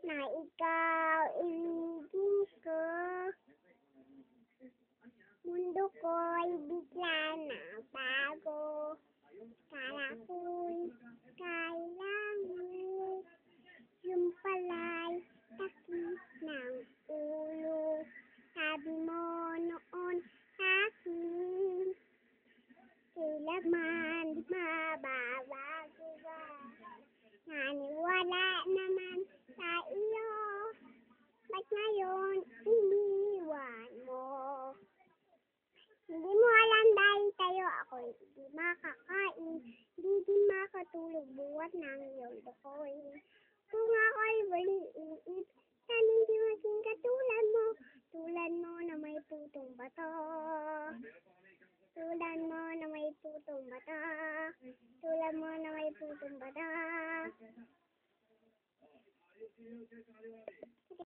na ikaw ibigin ko. Mundo ko'y bigla na bago. Kala ko'y kailangan. Yung pala'y takip ng ulo. Sabi mo noon akin, kailanman mababago ba? Naniwala naman sa iyo, ba't ngayon iniwan mo? Hindi mo alam dahil tayo ako'y hindi makakain, hindi din makatulog buhat ng iyong dukoy. Kung ako'y maliit, sana hindi maging katulad mo na may putong bato. Tulad mo na may putong bata. Tulad mo na may putong bata.